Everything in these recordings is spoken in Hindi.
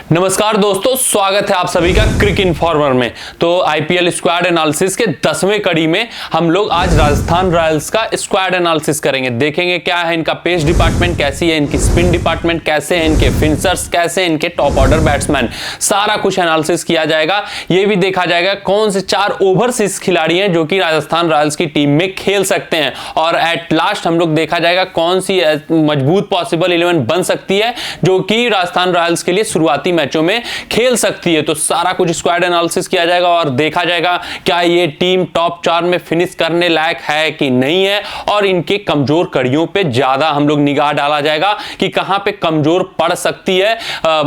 नमस्कार दोस्तों, स्वागत है आप सभी का क्रिक इन्फॉर्मर में। तो आईपीएल स्क्वाड एनालिसिस के 10वें कड़ी में हम लोग आज राजस्थान रॉयल्स का स्क्वाड एनालिसिस करेंगे। देखेंगे क्या है इनका पेस डिपार्टमेंट, कैसी है इनकी स्पिन डिपार्टमेंट, कैसे हैं इनके फिनिशर्स, कैसे हैं इनके टॉप ऑर्डर बैट्समैन, सारा कुछ एनालिसिस किया जाएगा। ये भी देखा जाएगा कौन से 4 ओवरसीज खिलाड़ी हैं जो कि राजस्थान रॉयल्स की टीम में खेल सकते हैं, और एट लास्ट हम लोग देखा जाएगा कौन सी मजबूत पॉसिबल 11 बन सकती है जो कि राजस्थान रॉयल्स के लिए शुरुआती मैचों में खेल सकती है। तो सारा कुछ स्क्वाड एनालिसिस किया जाएगा और देखा जाएगा क्या ये टीम टॉप 4 में फिनिश करने लायक है कि नहीं है, और इनके कमजोर कड़ियों पे ज्यादा हम लोग निगाह डाला जाएगा कि कहां पे कमजोर पड़ सकती है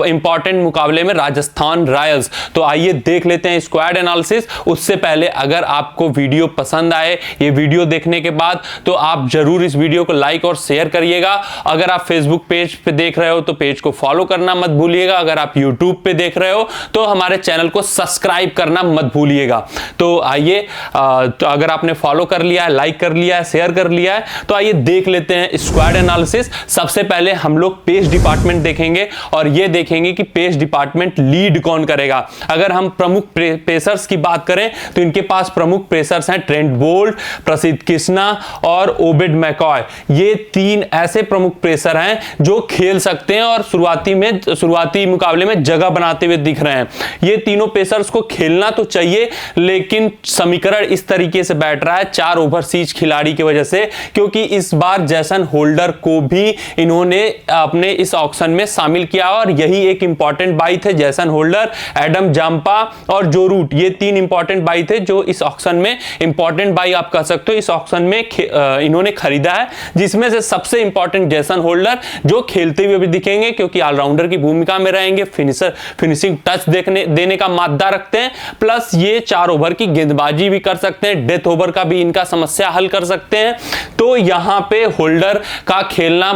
इंपॉर्टेंट मुकाबले में राजस्थान रॉयल्स। तो आइए देख लेते हैं स्क्वाड एनालिसिस। उससे पहले अगर आपको वीडियो पसंद आए ये वीडियो देखने के बाद, तो आप जरूर इस वीडियो को लाइक और शेयर करिएगा। अगर आप फेसबुक पेज पे देख रहे हो तो पेज को फॉलो करना मत भूलिएगा। अगर आप यूट्यूब पे देख रहे हो तो हमारे चैनल को सब्सक्राइब करना मत भूलिएगा। तो आइए, तो अगर आपने फॉलो कर लिया है, लाइक कर लिया है, शेयर कर लिया है, तो आइए देख लेते हैं स्क्वाड एनालिसिस। सबसे पहले हम लोग पेस डिपार्टमेंट देखेंगे और ये देखेंगे कि पेस डिपार्टमेंट लीड कौन करेगा। अगर हम प्रमुख पेसर्स की बात करें तो इनके पास प्रमुख पेसर्स हैं ट्रेंट बोल्ट, प्रसिद्ध कृष्णा और ओबेड मैकॉय। ये 3 ऐसे प्रमुख पेसर हैं जो खेल सकते हैं और शुरुआती मुकाबले में जगह बनाते हुए दिख रहे हैं। ये तीनों पेसर्स को खेलना तो चाहिए, लेकिन समीकरण इस तरीके से बैठ रहा है 4 ओवरसीज खिलाड़ी की वजह से, क्योंकि इस बार जैसन होल्डर को भी इन्होंने अपने इस ऑक्शन में शामिल किया और यही एक इंपॉर्टेंट बाई थे। जैसन होल्डर, एडम जांपा और जो रूट, ये 3 इंपॉर्टेंट बाई थे जो इस ऑक्शन में इंपॉर्टेंट बाई आप कह सकते हो इस ऑक्शन में इन्होंने खरीदा है, जिसमें से सबसे इंपॉर्टेंट जैसन होल्डर जो खेलते हुए भी दिखेंगे क्योंकि ऑलराउंडर की भूमिका में रहेंगे, फिनिशिंग टच देने का मादा रखते हैं, प्लस ये 4 ओवर की गेंदबाजी भी कर सकते हैं, डेथ ओवर का भी इनका समस्या हल कर सकते हैं। तो यहां पे होल्डर का खेलना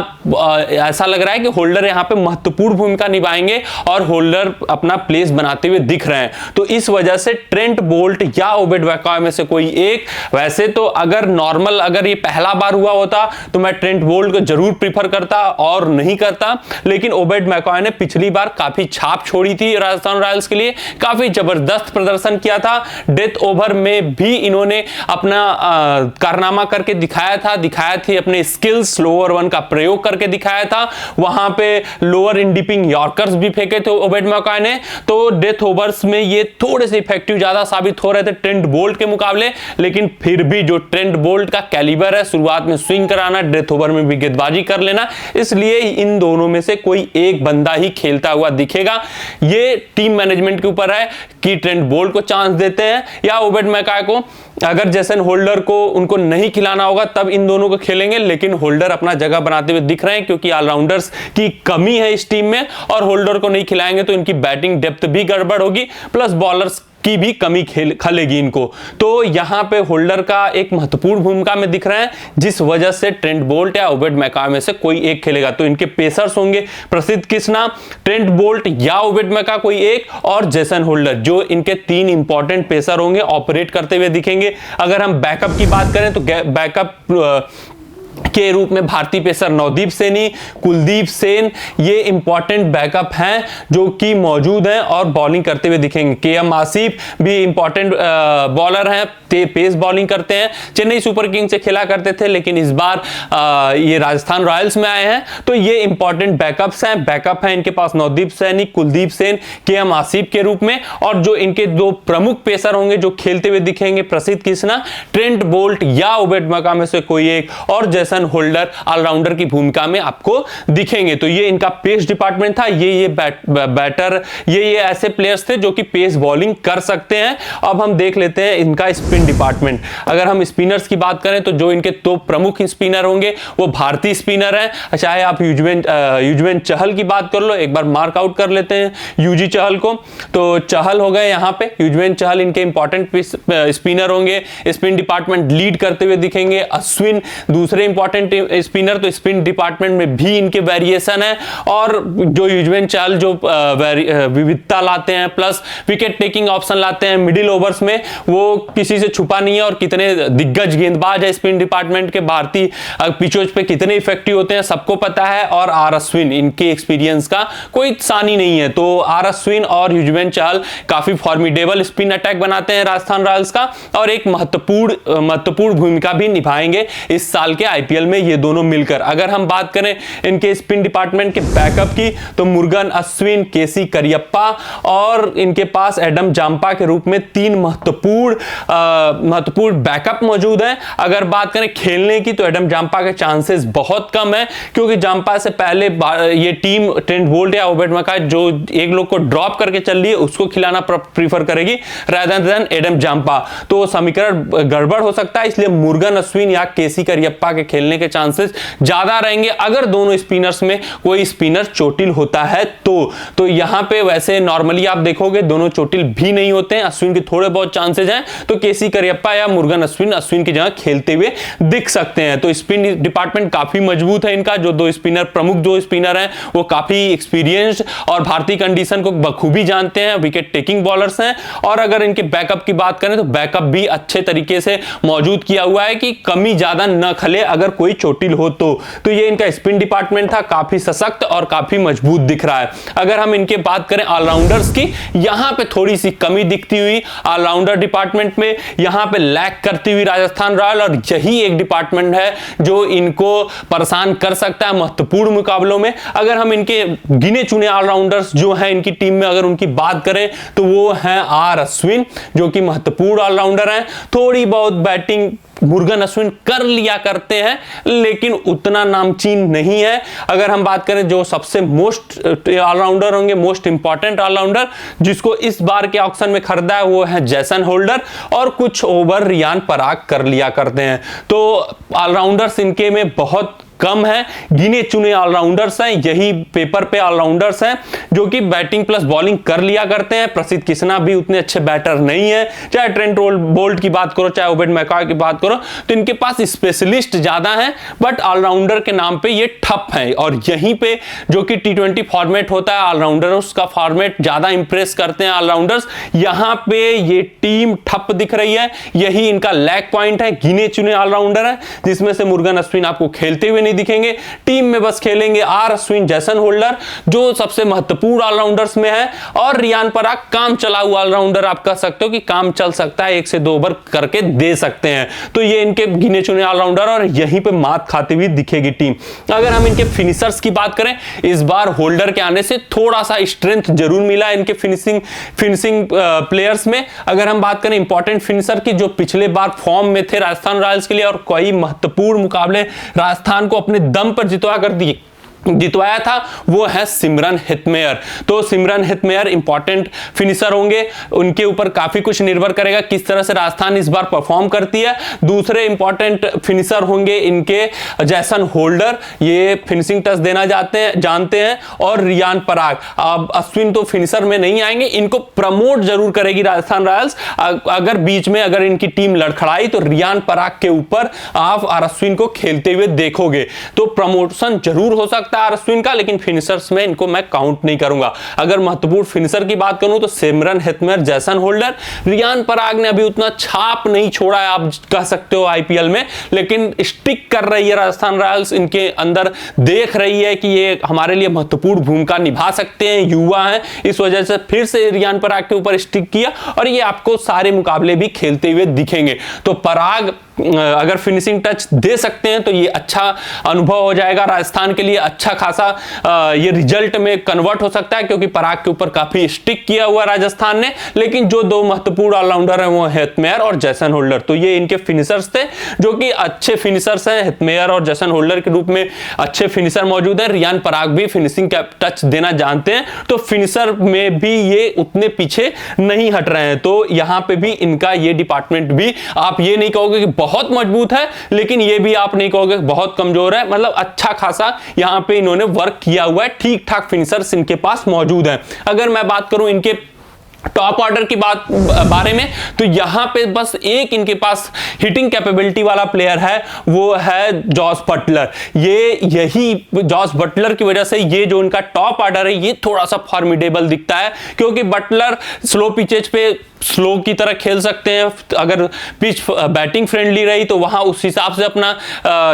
ऐसा लग रहा है कि होल्डर यहां पे महत्वपूर्ण भूमिका निभाएंगे और होल्डर अपना प्लेस बनाते हुए दिख रहे हैं। तो इस वजह से ट्रेंट बोल्ट या ओबेड मैकॉय में से कोई एक, वैसे तो अगर ये पहला बार हुआ होता तो मैं ट्रेंट बोल्ट को जरूर प्रीफर करता और नहीं करता, लेकिन ओबेड मैकॉय ने पिछली बार काफी छाप छोड़ी थी राजस्थान रॉयल्स के लिए, काफी जबरदस्त प्रदर्शन किया था। डेथ ओवर में भी इन्होंने अपना कारनामा करके दिखाया थी अपने स्किल्स, लोअर 1 का प्रयोग करके दिखाया था। वहां पे लोअर इंडिपिंग यॉर्कर्स भी फेंके थे ओबेड मैकॉय ने। तो डेथ ओवर्स में ये थोड़े से इफेक्टिव ज्यादा साबित हो रहे थे ट्रेंट बोल्ट के मुकाबले, लेकिन फिर भी जो ट्रेंट बोल्ट का कैलिबर है, शुरुआत में स्विंग कराना, डेथ ओवर में भी गेंदबाजी कर लेना, इसलिए इन दोनों में से कोई एक बंदा ही खेलता हुआ दिखेगा। ये टीम मैनेजमेंट के ऊपर है कि ट्रेंट बोल्ट को चांस देते हैं या ओबेड मैकॉय को। अगर जैसन होल्डर को उनको नहीं खिलाना होगा तब इन दोनों को खेलेंगे, लेकिन होल्डर अपना जगह बनाते हुए दिख रहे हैं क्योंकि ऑलराउंडर्स की कमी है इस टीम में, और होल्डर को नहीं खिलाएंगे तो इनकी बैटिंग डेप्थ भी गड़बड़ होगी, प्लस बॉलर्स की भी कमी खलेगी इनको। तो यहां पे होल्डर का एक महत्वपूर्ण भूमिका में दिख रहे हैं, जिस वजह से ट्रेंट बोल्ट या ओबेड मैकॉय में से कोई एक खेलेगा। तो इनके पेसर्स होंगे प्रसिद्ध कृष्णा, ट्रेंट बोल्ट या ओबेड मैकॉय कोई एक, और जैसन होल्डर, जो इनके 3 इंपॉर्टेंट पेसर होंगे, ऑपरेट करते हुए दिखेंगे। अगर हम बैकअप की बात करें तो बैकअप के रूप में भारतीय पेसर नवदीप सैनी, कुलदीप सेन, ये इंपॉर्टेंट बैकअप हैं जो कि मौजूद हैं और बॉलिंग करते हुए दिखेंगे। केएम आसिफ भी इंपॉर्टेंट बॉलर हैं, पेस बॉलिंग करते हैं, चेन्नई सुपर किंग्स से खेला करते थे, लेकिन इस बार ये राजस्थान रॉयल्स में आए हैं। तो ये इंपॉर्टेंट बैकअप हैं इनके पास नवदीप सैनी, कुलदीप सेन, केएम आसिफ के रूप में। और जो इनके 2 प्रमुख पेसर होंगे जो खेलते हुए दिखेंगे, प्रसिद्ध कृष्णा, ट्रेंट बोल्ट या ओबेड मैकॉय में से कोई एक, और जैसन होल्डर ऑलराउंडर की भूमिका में आपको दिखेंगे। तो ये इनका पेस डिपार्टमेंट था। ये बैटर, ये ऐसे प्लेयर्स थे जो कि पेस बॉलिंग कर सकते हैं। अब हम देख लेते हैं इनका स्पिन डिपार्टमेंट। अगर हम स्पिनर्स की बात करें तो जो इनके 2 प्रमुख स्पिनर होंगे वो भारतीय स्पिनर हैं। चाहे आप युजवेंद्र चहल की बात कर लो, एक बार मार्क आउट कर लेते हैं यूजी चहल को। तो चहल हो गए यहां पे, युजवेंद्र चहल इनके इंपॉर्टेंट स्पिनर होंगे, स्पिन डिपार्टमेंट लीड करते हुए दिखेंगे। अश्विन दूसरे इंपॉर्टेंट स्पिनर, तो स्पिन डिपार्टमेंट में भी इनके वेरिएशन है, और जो युजवेंद्र चहल जो विविधता लाते हैं प्लस विकेट टेकिंग ऑप्शन लाते हैं मिडिल ओवर्स में, वो किसी से छुपा नहीं है। और कितने दिग्गज गेंदबाज है स्पिन डिपार्टमेंट के, भारतीय पिचों पे कितने इफेक्टिव होते हैं सबको पता है। और आर अश्विन, इनके एक्सपीरियंस का कोई सानी नहीं है। तो आर अश्विन और युजवेंद्र चहल काफी फॉर्मिडेबल स्पिन अटैक बनाते हैं राजस्थान रॉयल्स का, और एक महत्वपूर्ण भूमिका भी निभाएंगे इस साल के आईपीएल में ये दोनों मिलकर। अगर हम बात करें इनके स्पिन डिपार्टमेंट के बैकअप की, तो मुरुगन अश्विन, केसी करियप्पा और इनके पास एडम जांपा के रूप में 3 महत्वपूर्ण बैकअप मौजूद हैं। अगर बात करें खेलने की, तो एडम जांपा के चांसेस बहुत कम है, क्योंकि जांपा से पहले ये टीम ट्रेंट बोल्ट या ओबेड मैकाय जो एक लोग को ड्रॉप करके चल रही है उसको खिलाना प्रीफर करेगी रादर देन एडम जांपा। तो समीकरण गड़बड़ हो सकता है, इसलिए मुरुगन अश्विन या केसी करियप्पा के खेलने के चांसेस ज्यादा रहेंगे अगर दोनों स्पिनर्स में कोई स्पिनर चोटिल होता है तो यहां पे वैसे नॉर्मली आप देखोगे दोनों चोटिल भी नहीं होते हैं, अश्विन के थोड़े बहुत चांसेस हैं, तो केसी करियप्पा या मुरुगन अश्विन की जगह खेलते हुए दिख सकते हैं। तो स्पिन डिपार्टमेंट काफी मजबूत है इनका, जो प्रमुख दो स्पिनर हैं वो काफी एक्सपीरियंस्ड और भारतीय कंडीशन को बखूबी जानते हैं, विकेट टेकिंग बॉलर्स हैं। और अगर इनके बैकअप की बात करें तो बैकअप भी अच्छे तरीके से मौजूद किया हुआ है कि कमी ज्यादा न खले अगर कोई चोटिल हो तो ये इनका स्पिन डिपार्टमेंट था, काफी सशक्त और काफी मजबूत दिख रहा है। अगर हम इनके बात करें ऑलराउंडर्स की, यहां पे थोड़ी सी कमी दिखती हुई ऑलराउंडर डिपार्टमेंट में, यहां पे लैक करती हुई राजस्थान रॉयल, और यही एक डिपार्टमेंट है जो इनको परेशान कर सकता है महत्वपूर्ण मुकाबलों में। अगर हम इनके गिने चुने ऑलराउंडर्स जो हैं इनकी टीम में अगर उनकी बात करें तो वो हैं आर अश्विन, जो कि महत्वपूर्ण ऑलराउंडर हैं। थोड़ी बहुत बैटिंग मुरुगन अश्विन कर लिया करते हैं, लेकिन उतना नामचीन नहीं है। अगर हम बात करें जो सबसे मोस्ट ऑलराउंडर होंगे, मोस्ट इंपॉर्टेंट ऑलराउंडर जिसको इस बार के ऑक्शन में खरीदा है, वो है जेसन होल्डर, और कुछ ओवर रियान पराग कर लिया करते हैं। तो ऑलराउंडर्स इनके में बहुत कम है, गिने चुने ऑलराउंडर्स हैं, यही पेपर पे ऑलराउंडर्स हैं जो कि बैटिंग प्लस बॉलिंग कर लिया करते हैं। प्रसिद्ध कृष्णा भी उतने अच्छे बैटर नहीं है, चाहे ट्रेंट बोल्ट की बात करो चाहे ओबेड मैकाय की बात करो, तो इनके पास स्पेशलिस्ट ज्यादा हैं, बट ऑलराउंडर के नाम पे ये ठप है। और यहीं पे जो कि T20 फॉर्मेट होता है, ऑलराउंडर्स का फॉर्मेट ज्यादा इंप्रेस करते हैं ऑलराउंडर्स, यहां पे ये टीम ठप दिख रही है, यही इनका लैक पॉइंट है। गिने चुने ऑलराउंडर है जिसमें से मुरुगन अश्विन आपको खेलते हुए नहीं दिखेंगे, टीम में बस खेलेंगे आर अश्विन, जेसन होल्डर जो सबसे महत्वपूर्ण ऑलराउंडर्स में है, और रियान पराग काम चला हुआ ऑलराउंडर, आप कह सकते हो कि काम चल सकता है, 1 से 2 ओवर करके दे सकते हैं। तो ये इनके गिने चुने ऑलराउंडर, और यहीं पे मात खाती हुई दिखेगी टीम। अगर हम इनके फिनिशर्स की बात करें, इस बार होल्डर के आने से थोड़ा सा स्ट्रेंथ जरूर मिला इनके फिनिशिंग प्लेयर्स में। अगर हम बात करें इंपॉर्टेंट फिनिशर की जो पिछले बार फॉर्म में थे राजस्थान रॉयल्स के लिए, और कई महत्वपूर्ण मुकाबले राजस्थान को अपने दम पर जितवाया था, वो है सिमरन हेटमेयर। तो सिमरन हेटमेयर इंपॉर्टेंट फिनिशर होंगे, उनके ऊपर काफी कुछ निर्भर करेगा किस तरह से राजस्थान इस बार परफॉर्म करती है। दूसरे इंपॉर्टेंट फिनिशर होंगे इनके जेसन होल्डर, ये फिनिशिंग टच देना जानते हैं, और रियान पराग। अब अश्विन तो फिनिशर में नहीं आएंगे, इनको प्रमोट जरूर करेगी राजस्थान रॉयल्स। अगर बीच में अगर इनकी टीम लड़खड़ाई तो रियान पराग के ऊपर आप आर अश्विन को खेलते हुए देखोगे, तो प्रमोशन जरूर हो सकता आर अश्विन का, लेकिन फिनिशर्स में इनको मैं काउंट नहीं करूंगा। अगर महत्वपूर्ण फिनिशर की बात करूं तो सिमरन Hetmyer, Jason holder, Riyan Parag ने अभी उतना छाप नहीं छोड़ा है आप कह सकते हो आईपीएल में, लेकिन स्टिक कर रही है राजस्थान रॉयल्स, इनके अंदर देख रही है कि ये हमारे लिए महत्वपूर्ण भूमिका निभा सकते हैं, युवा हैं, इस वजह से फिर से रियान पराग के ऊपर स्टिक किया, और ये आपको सारे मुकाबले भी खेलते हुए दिखेंगे। तो पराग अगर फिनिशिंग टच दे सकते हैं तो ये अच्छा अनुभव हो जाएगा राजस्थान के लिए, अच्छा खासा ये रिजल्ट में कन्वर्ट हो सकता है, क्योंकि पराग के ऊपर काफी स्टिक किया हुआ राजस्थान ने। लेकिन जो 2 महत्वपूर्ण ऑलराउंडर हैं वो हेटमेयर और जेसन होल्डर, तो ये इनके फिनिशर्स थे जो कि अच्छे फिनिशर्स हैं। हेटमेयर और जेसन होल्डर के रूप में अच्छे फिनिशर मौजूद है। रियान पराग भी फिनिशिंग टच देना जानते हैं, तो फिनिशर में भी ये उतने पीछे नहीं हट रहे हैं। तो यहां पे भी इनका ये डिपार्टमेंट भी आप ये नहीं कहोगे कि बहुत मजबूत है, लेकिन ये भी आप नहीं कहोगे बहुत कमजोर है, मतलब अच्छा खासा यहां पे इन्होंने वर्क किया हुआ है, ठीक ठाक फिनिशर्स इनके पास मौजूद है। अगर मैं बात करूं इनके टॉप ऑर्डर की बारे में, तो यहां पे बस एक इनके पास हिटिंग कैपेबिलिटी वाला प्लेयर है, वो है जॉस बटलर। यही जॉस बटलर की वजह से ये जो इनका टॉप ऑर्डर है ये थोड़ा सा फॉर्मिडेबल दिखता है, क्योंकि बटलर स्लो पिचेज पे स्लो की तरह खेल सकते हैं। अगर पिच बैटिंग फ्रेंडली रही तो वहां उस हिसाब से अपना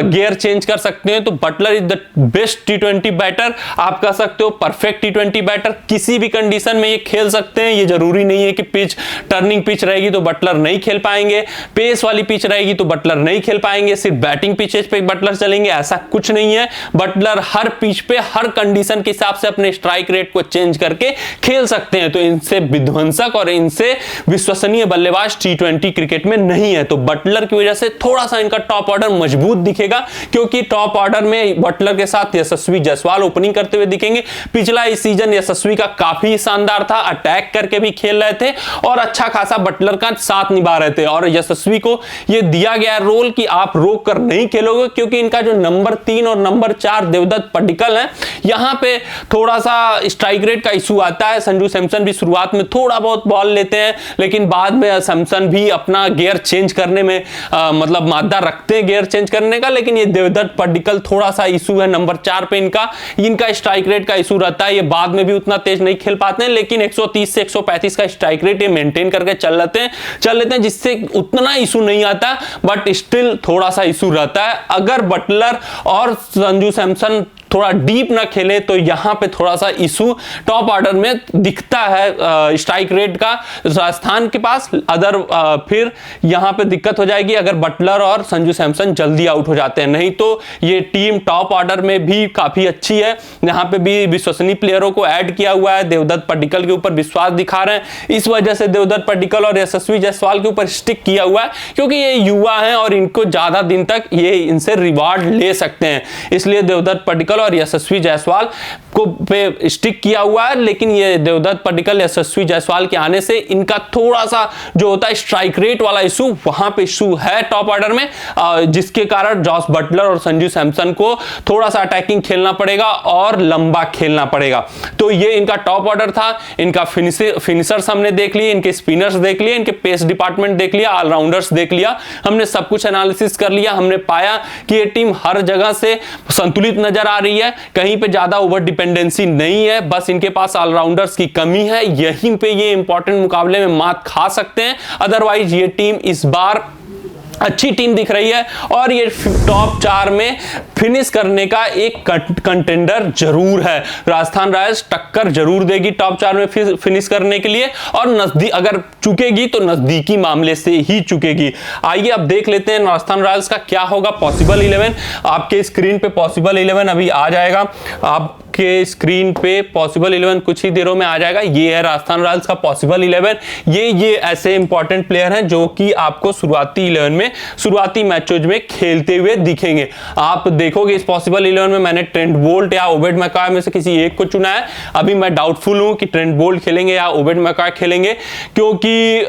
गियर चेंज कर सकते हैं। तो बटलर इज द बेस्ट टी20 बैटर, आप कह सकते हो परफेक्ट टी20 बैटर। किसी भी कंडीशन में ये खेल सकते हैं। ये जरूरी नहीं है कि पिच टर्निंग पिच रहेगी तो बटलर नहीं खेल पाएंगे, पेस वाली पिच रहेगी तो बटलर नहीं खेल पाएंगे, सिर्फ बैटिंग पिचेज पे बटलर चलेंगे, ऐसा कुछ नहीं है। बटलर हर पिच पे हर कंडीशन के हिसाब से अपने स्ट्राइक रेट को चेंज करके खेल सकते हैं। तो इनसे विध्वंसक और इनसे विश्वसनीय बल्लेबाज टी20 क्रिकेट में नहीं है। तो बटलर की वजह से थोड़ा सा इनका टॉप ऑर्डर मजबूत दिखेगा, क्योंकि टॉप ऑर्डर में बटलर के साथ यशस्वी जायसवाल ओपनिंग करते हुए दिखेंगे। पिछला इस सीजन यशस्वी का काफी शानदार था, अटैक करके भी खेल रहे थे और अच्छा खासा बटलर का साथ निभा रहे थे। और यशस्वी को यह दिया गया रोल कि आप रोक कर नहीं खेलोगे, क्योंकि इनका जो नंबर 3 और नंबर 4 देवदत्त पड्डीकल है, यहां पे थोड़ा सा स्ट्राइक रेट का इशू आता है। संजू सैमसन भी शुरुआत में थोड़ा बहुत बॉल लेते हैं, लेकिन बाद में सैमसन भी अपना गियर चेंज करने में मतलब मादा रखते हैं गियर चेंज करने का। लेकिन ये देवदत्त पड्डीकल थोड़ा सा इशू है नंबर 4 पे इनका स्ट्राइक रेट का इशू रहता है। ये बाद में भी उतना तेज नहीं खेल पाते हैं, लेकिन 130 से 135 का स्ट्राइक रेट ये मेंटेन करके चल लेते हैं, जिससे उतना इशू नहीं आता, बट स्टिल थोड़ा सा इशू रहता है। अगर बटलर और संजू सैमसन थोड़ा डीप ना खेले तो यहां पे थोड़ा सा इशू टॉप ऑर्डर में दिखता है स्ट्राइक रेट का राजस्थान के पास। फिर यहां पे दिक्कत हो जाएगी अगर बटलर और संजू सैमसन जल्दी आउट हो जाते हैं। नहीं तो ये टीम टॉप ऑर्डर में भी काफी अच्छी है, यहां पे भी विश्वसनीय प्लेयरों को ऐड किया हुआ है। देवदत्त पड्डीकल के ऊपर विश्वास दिखा रहे हैं, इस वजह से देवदत्त पड्डीकल और यशस्वी जायसवाल के ऊपर स्टिक किया हुआ है, क्योंकि ये युवा हैं और इनको ज्यादा दिन तक ये इनसे रिवार्ड ले सकते हैं। इसलिए देवदत्त पड्डीकल और यशस्वी जायसवाल को पे स्टिक किया हुआ है। लेकिन ये देवदत्त पड्डीकल यशस्वी जायसवाल के आने से इनका थोड़ा सा जो होता है स्ट्राइक रेट वाला इशू, वहां पे इशू है टॉप ऑर्डर में, जिसके कारण जॉस बटलर और संजू सैमसन को थोड़ा सा अटैकिंग खेलना पड़ेगा और लंबा खेलना पड़ेगा। तो ये इनका टॉप ऑर्डर था। इनका फिनिशर्स हमने देख लिए, इनके स्पिनर्स देख लिए, इनके पेस डिपार्टमेंट देख लिया, ऑलराउंडर्स देख लिया, हमने सब कुछ एनालिसिस कर लिया। हमने पाया कि ये टीम हर जगह से संतुलित नजर आ रही है, कहीं पे ज्यादा ओवर डिपेंडेंसी नहीं है, बस इनके पास ऑलराउंडर्स की कमी है। यहीं पे ये इंपॉर्टेंट मुकाबले में मात खा सकते हैं। अदरवाइज ये टीम इस बार अच्छी टीम दिख रही है और ये टॉप 4 में फिनिश करने का एक कंटेंडर जरूर है। राजस्थान रॉयल्स टक्कर जरूर देगी टॉप 4 में फिनिश करने के लिए, और नजदीक अगर चुकेगी तो नजदीकी मामले से ही चुकेगी। आइए अब देख लेते हैं राजस्थान रॉयल्स का क्या होगा पॉसिबल 11। आपके स्क्रीन पे पॉसिबल 11 अभी आ जाएगा, आपके स्क्रीन पे पॉसिबल 11 कुछ ही देरों में आ जाएगा। ये है राजस्थान रॉयल्स का पॉसिबल 11। ये ऐसे इंपॉर्टेंट प्लेयर हैं जो कि आपको शुरुआती 11 में शुरुआती मैचों में खेलते हुए दिखेंगे। आप देखोगे इस पॉसिबल 11 में मैंने ट्रेंट बोल्ट या ओबेड मैकॉय में से किसी एक को चुना है। अभी मैं डाउटफुल हूं कि ट्रेंट बोल्ट खेलेंगे या ओबेड मैकॉय खेलेंगे, क्योंकि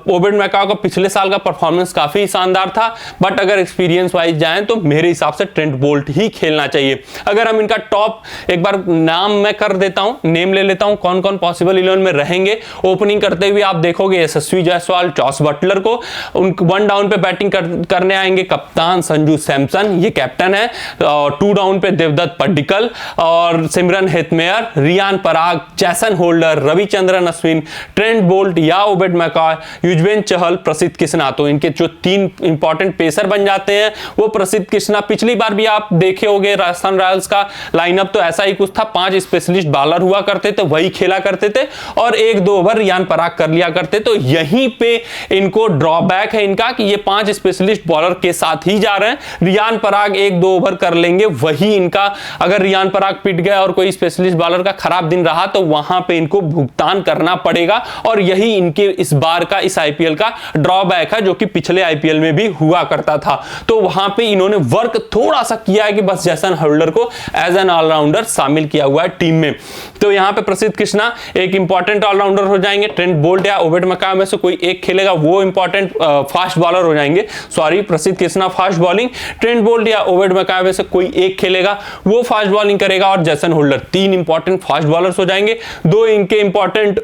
ओबेड मैकॉय का पिछले साल का परफॉर्मेंस काफी शानदार था, बट अगर एक्सपीरियंस वाइज जाएं तो मेरे हिसाब से ट्रेंट बोल्ट ही खेलना चाहिए। अगर हम इनका टॉप एक बार नाम मैं कर देता हूं, नेम ले लेता हूं कौन कौन पॉसिबल 11 में रहेंगे। ओपनिंग करते हुए आप देखोगे यशस्वी जायसवाल, जॉस बटलर को, उनको 1 डाउन पे बैटिंग करने आएंगे कप्तान संजू सैमसन, ये कैप्टन है, और 2 डाउन पे देवदत्त पड्डीकल और सिमरन Hetmyer, Riyan Parag, Jason Holder, Ravichandran Ashwin, Trent Boult या ओबेड मैकॉय, युजवेंद्र चहल, प्रसिद्ध कृष्णा। तो इनके जो 3 इंपॉर्टेंट पेसर बन जाते हैं वो प्रसिद्ध कृष्णा। पिछली बार भी आप देखे होंगे राजस्थान रॉयल्स का लाइनअप तो ऐसा ही कुछ था, 5 स्पेशलिस्ट बॉलर हुआ करते थे, वही खेला करते थे और 1-2 ओवर रियान पराग कर लिया करते। तो यहीं पे इनको ड्रॉबैक है इनका कि ये 5 स्पेशलिस्ट बॉलर के साथ ही जा रहे हैं। रियान पराग 1-2 ओवर कर लेंगे, वही इनका, अगर रियान पराग पिट गया और कोई स्पेशलिस्ट बॉलर का खराब दिन रहा तो वहां पे इनको भुगतान करना पड़ेगा, और यही इनके इस बार का इस आईपीएल का ड्रॉबैक है, जो कि पिछले आईपीएल में भी हुआ करता था। तो वहां पे इन्होंने वर्क थोड़ा सा किया है कि बस जैसन होल्डर को एज एन ऑलराउंडर शामिल किया हुआ है टीम में। तो यहां पे प्रसिद्ध कृष्णा एक इंपॉर्टेंट ऑलराउंडर हो जाएंगे। ट्रेंट बोल्ट या ओबेड मैकॉय में से कोई एक खेलेगा, वो इंपॉर्टेंट फास्ट बॉलर हो जाएंगे। सॉरी, प्रसिद्ध Krishna fast bowling, Trent Boult या ओबेड मैकॉय में से कोई एक खेलेगा, वो फास्ट बॉलिंग करेगा, और Jason Holder 3 important fast bowlers हो जाएंगे। 2 इनके इंपॉर्टेंट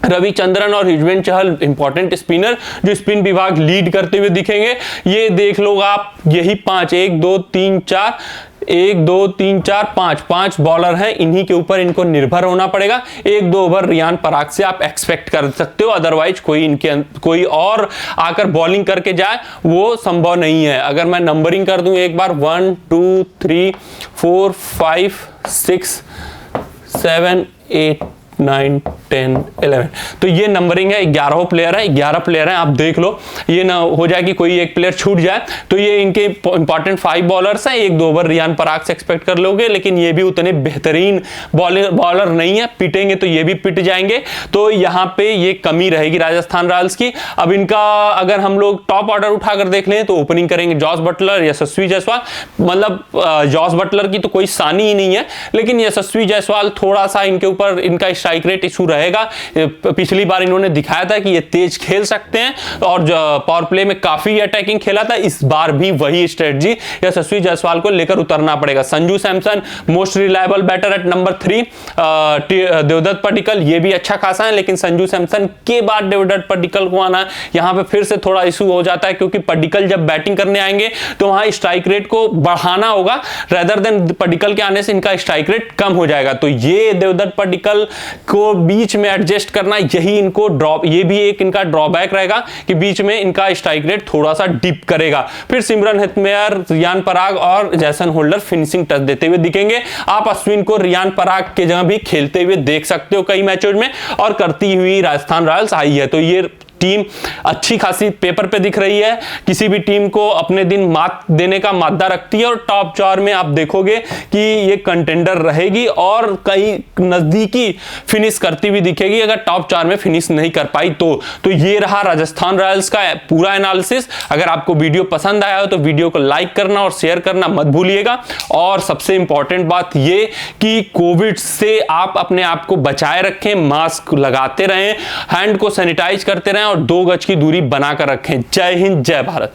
रविचंद्रन और युजवेंद्र चहल इंपॉर्टेंट स्पिनर जो स्पिन विभाग लीड करते हुए दिखेंगे। ये देख लो आप, यही 5 1 2 3 4 1 2 3 4 5 बॉलर हैं, इन्हीं के ऊपर इनको निर्भर होना पड़ेगा। 1-2 ओवर रियान पराग से आप एक्सपेक्ट कर सकते हो, अदरवाइज कोई और आकर बॉलिंग करके जाए वो संभव नहीं है। अगर मैं नंबरिंग कर दूं एक बार 1 2 3 4 5 6 7 8 9 10 11, तो ये नंबरिंग है। 11 प्लेयर है, 11 प्लेयर हैं, आप देख लो। ये ना हो जाए कि कोई एक प्लेयर छूट जाए, तो ये इनके इंपॉर्टेंट 5 बॉलर्स हैं। 1-2 ओवर रियान पराग से एक्सपेक्ट कर लोगे, लेकिन ये भी उतने बेहतरीन बॉलर नहीं है, पिटेंगे तो ये भी पिट जाएंगे। तो यहाँ पे ये कमी रहेगी राजस्थान रॉयल्स की। अब इनका अगर हम लोग टॉप ऑर्डर उठाकर देख लें तो ओपनिंग करेंगे जॉस बटलर, यशस्वी जायसवाल। मतलब जॉस बटलर की तो कोई सानी ही नहीं है, लेकिन यशस्वी जायसवाल थोड़ा सा इनके ऊपर इनका स्ट्राइक रेट इशू रहेगा। पिछली बार इन्होंने दिखाया था कि ये तेज खेल सकते हैं और पावर प्ले में काफी अटैकिंग खेला था। इस बार भी वही स्ट्रेटजी यशस्वी जायसवाल को लेकर उतरना पड़ेगा। Sanju Samson most reliable batter at number 3, Devdutt Padikkal ये भी अच्छा खासा है, लेकिन संजू सैमसन के बाद देवदत्त पडिक्कल को आना यहां पे फिर से थोड़ा इशू हो जाता है, क्योंकि पडिक्कल जब बैटिंग करने आएंगे तो वहां स्ट्राइक रेट को बढ़ाना होगा, रेदर देन पडिक्कल के आने से इनका स्ट्राइक रेट कम हो जाएगा। तो ये देवदत्त पडिक्कल को बीच में एडजस्ट करना, यही इनको ये भी एक इनका ड्रॉबैक रहेगा कि बीच में इनका स्ट्राइक रेट थोड़ा सा डिप करेगा। फिर सिमरन हेटमेयर, रियान पराग और जैसन होल्डर फिनिशिंग टच देते हुए दिखेंगे। आप अश्विन को रियान पराग के जगह भी खेलते हुए देख सकते हो कई मैचों में, और करती हुई राजस्थान रॉयल्स आई है। तो ये टीम अच्छी खासी पेपर पे दिख रही है, किसी भी टीम को अपने दिन मात देने का मादा रखती है, और टॉप 4 में आप देखोगे कि ये कंटेंडर रहेगी और कई नजदीकी फिनिश करती हुई दिखेगी अगर टॉप 4 में फिनिश नहीं कर पाई तो ये रहा राजस्थान रॉयल्स का पूरा एनालिसिस। अगर आपको वीडियो पसंद आया हो तो वीडियो को लाइक करना और शेयर करना मत भूलिएगा। और सबसे इंपॉर्टेंट बात ये कि कोविड से आप अपने आप को बचाए रखें, मास्क लगाते रहें, हैंड को सैनिटाइज करते रहें और 2 गज की दूरी बनाकर रखें। जय हिंद, जय भारत।